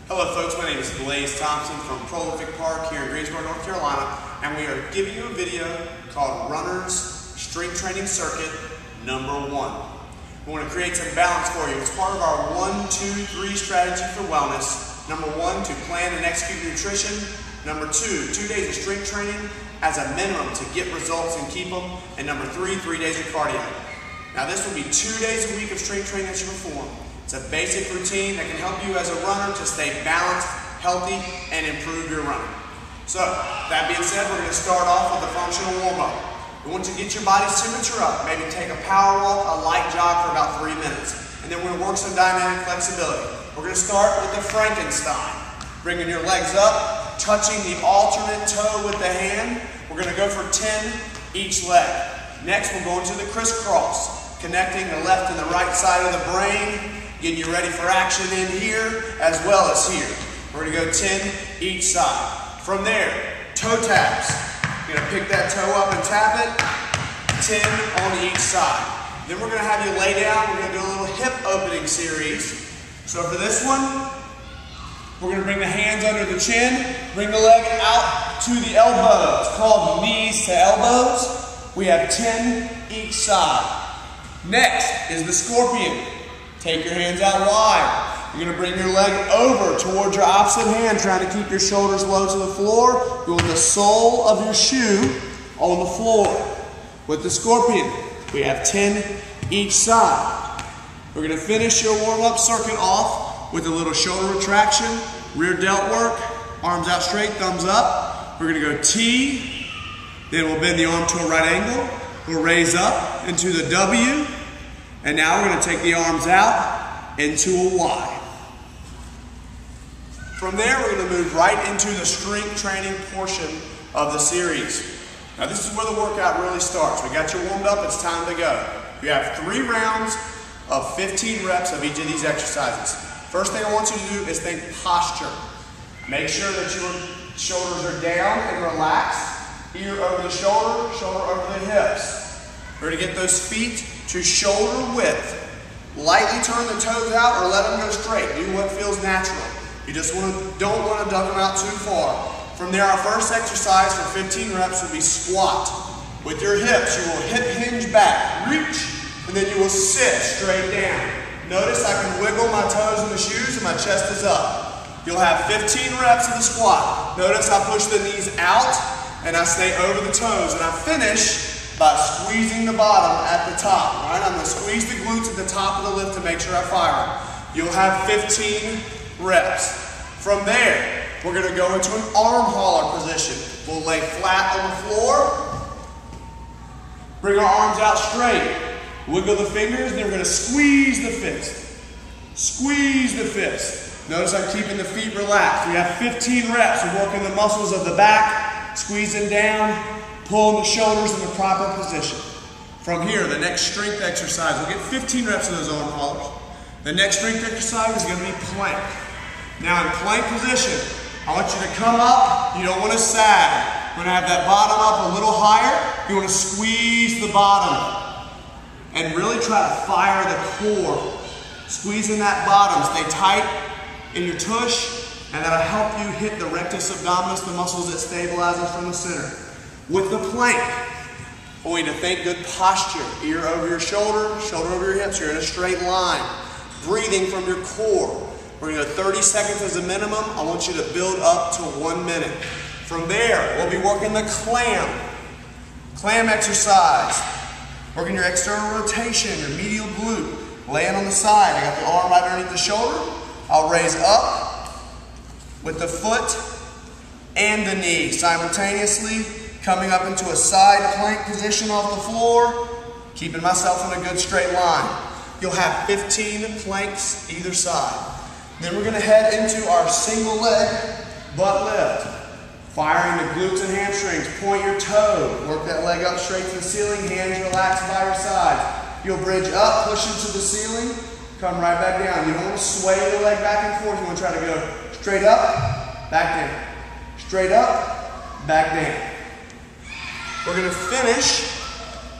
Hello folks, my name is Blaze Thompson from Prolific Park here in Greensboro, North Carolina, and we are giving you a video called Runner's Strength Training Circuit Number 1. We want to create some balance for you. It's part of our 1, 2, 3 strategy for wellness. Number 1, to plan and execute nutrition. Number 2, 2 days of strength training as a minimum to get results and keep them. And number 3, 3 days of cardio. Now this will be 2 days a week of strength training that you perform. It's a basic routine that can help you as a runner to stay balanced, healthy, and improve your running. So, that being said, we're going to start off with a functional warm-up. We want to get your body's temperature up. Maybe take a power walk, a light jog for about 3 minutes. And then we're going to work some dynamic flexibility. We're going to start with the Frankenstein. Bringing your legs up, touching the alternate toe with the hand. We're going to go for 10 each leg. Next, we'll go into the crisscross, connecting the left and the right side of the brain. Getting you ready for action in here as well as here. We're going to go 10 each side. From there, toe taps. You're going to pick that toe up and tap it. 10 on each side. Then we're going to have you lay down. We're going to do a little hip opening series. So for this one, we're going to bring the hands under the chin. Bring the leg out to the elbow. It's called knees to elbows. We have 10 each side. Next is the scorpion. Take your hands out wide. You're going to bring your leg over towards your opposite hand, trying to keep your shoulders low to the floor. You want the sole of your shoe on the floor. With the scorpion, we have 10 each side. We're going to finish your warm-up circuit off with a little shoulder retraction, rear delt work, arms out straight, thumbs up. We're going to go T, then we'll bend the arm to a right angle. We'll raise up into the W. And now we're going to take the arms out into a Y. From there, we're going to move right into the strength training portion of the series. Now this is where the workout really starts. We got you warmed up, it's time to go. You have 3 rounds of 15 reps of each of these exercises. First thing I want you to do is think posture. Make sure that your shoulders are down and relaxed. Ear over the shoulder, shoulder over the hips. We're going to get those feet to shoulder width. Lightly turn the toes out or let them go straight. Do what feels natural. You just don't want to duck them out too far. From there, our first exercise for 15 reps will be squat. With your hips, you will hip hinge back, reach, and then you will sit straight down. Notice I can wiggle my toes in the shoes and my chest is up. You'll have 15 reps of the squat. Notice I push the knees out and I stay over the toes, and I finish by squeezing the bottom at the top. All right, I'm going to squeeze the glutes at the top of the lift to make sure I fire them. You'll have 15 reps. From there, we're going to go into an arm hauler position. We'll lay flat on the floor. Bring our arms out straight. Wiggle the fingers, and then we're going to squeeze the fist. Squeeze the fist. Notice I'm keeping the feet relaxed. We have 15 reps. We're working the muscles of the back, squeezing down, pulling the shoulders in the proper position. From here, the next strength exercise, we'll get 15 reps of those arm haulers. The next strength exercise is going to be plank. Now in plank position, I want you to come up. You don't want to sag. We're going to have that bottom up a little higher. You want to squeeze the bottom and really try to fire the core. Squeezing that bottom. Stay tight in your tush, and that'll help you hit the rectus abdominis, the muscles that stabilize us from the center. With the plank, we need to think good posture. Ear over your shoulder, shoulder over your hips. You're in a straight line. Breathing from your core. We're going to go 30 seconds as a minimum. I want you to build up to 1 minute. From there, we'll be working the clam. Clam exercise. Working your external rotation, your medial glute. Laying on the side. I got the arm right underneath the shoulder. I'll raise up with the foot and the knee simultaneously. Coming up into a side plank position off the floor, keeping myself in a good straight line. You'll have 15 planks either side. Then we're going to head into our single leg butt lift. Firing the glutes and hamstrings. Point your toe. Work that leg up straight to the ceiling. Hands relaxed by your sides. You'll bridge up, push into the ceiling, come right back down. You don't want to sway the leg back and forth. You want to try to go straight up, back down. Straight up, back down. We're going to finish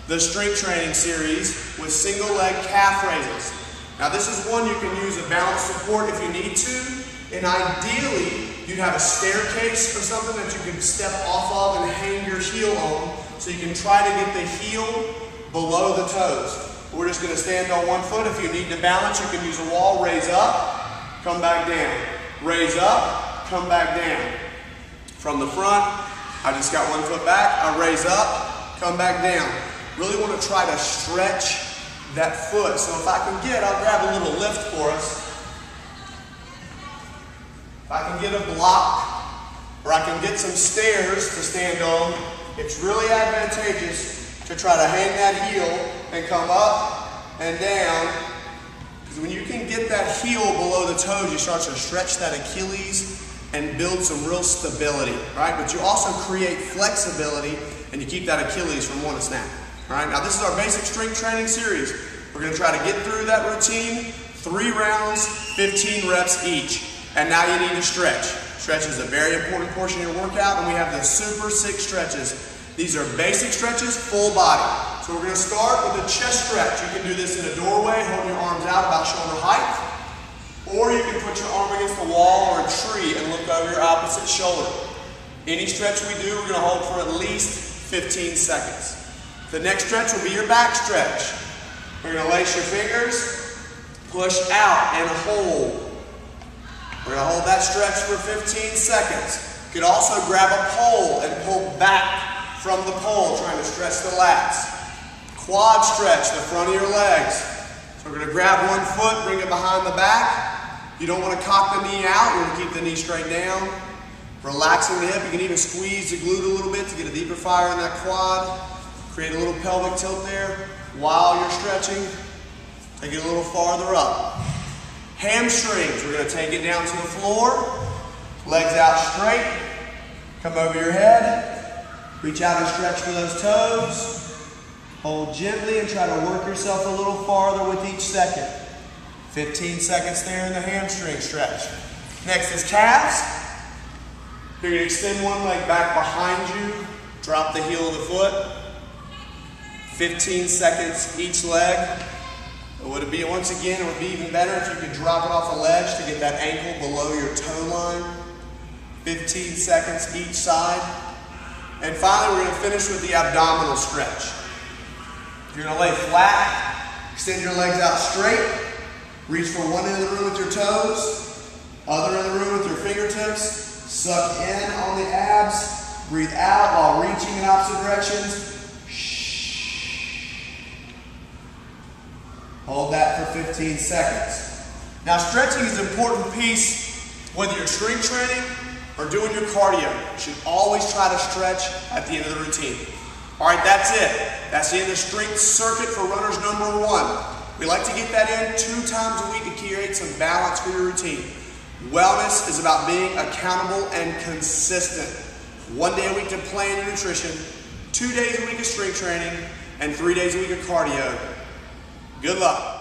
the strength training series with single leg calf raises. Now this is one you can use a balance support if you need to. And ideally, you'd have a staircase or something that you can step off of and hang your heel on, so you can try to get the heel below the toes. We're just going to stand on one foot. If you need to balance, you can use a wall. Raise up, come back down. Raise up, come back down. From the front, I just got one foot back. I raise up, come back down. Really want to try to stretch that foot. So if I can get, I'll grab a little lift for us. If I can get a block, or I can get some stairs to stand on, it's really advantageous to try to hang that heel and come up and down. Because when you can get that heel below the toes, you start to stretch that Achilles and build some real stability, right? But you also create flexibility and you keep that Achilles from wanting to snap, all right? Now this is our basic strength training series. We're gonna try to get through that routine, 3 rounds, 15 reps each. And now you need to stretch. Stretch is a very important portion of your workout, and we have the Super 6 stretches. These are basic stretches, full body. So we're gonna start with a chest stretch. You can do this in a doorway, holding your arms out about shoulder height, or you can put your arm against the wall or a tree and look over your opposite shoulder. Any stretch we do, we're gonna hold for at least 15 seconds. The next stretch will be your back stretch. We're gonna lace your fingers, push out and hold. We're gonna hold that stretch for 15 seconds. You can also grab a pole and pull back from the pole, trying to stretch the lats. Quad stretch, the front of your legs. So we're gonna grab one foot, bring it behind the back. You don't wanna cock the knee out, you're gonna keep the knee straight down. Relaxing the hip, you can even squeeze the glute a little bit to get a deeper fire in that quad. Create a little pelvic tilt there while you're stretching. Take it a little farther up. Hamstrings, we're gonna take it down to the floor. Legs out straight. Come over your head. Reach out and stretch for those toes. Hold gently and try to work yourself a little farther with each second. 15 seconds there in the hamstring stretch. Next is calves. You're going to extend one leg back behind you. Drop the heel of the foot. 15 seconds each leg. Would it be, once again, it would be even better if you could drop it off a ledge to get that ankle below your toe line. 15 seconds each side. And finally, we're going to finish with the abdominal stretch. You're going to lay flat, extend your legs out straight, reach for one end of the room with your toes, other end of the room with your fingertips, suck in on the abs, breathe out while reaching in opposite directions. Hold that for 15 seconds. Now stretching is an important piece, whether you're strength training or doing your cardio. You should always try to stretch at the end of the routine. All right, that's it. That's the end of the strength circuit for runners #1. We like to get that in 2 times a week to create some balance for your routine. Wellness is about being accountable and consistent. 1 day a week to plan your nutrition, 2 days a week of strength training, and 3 days a week of cardio. Good luck.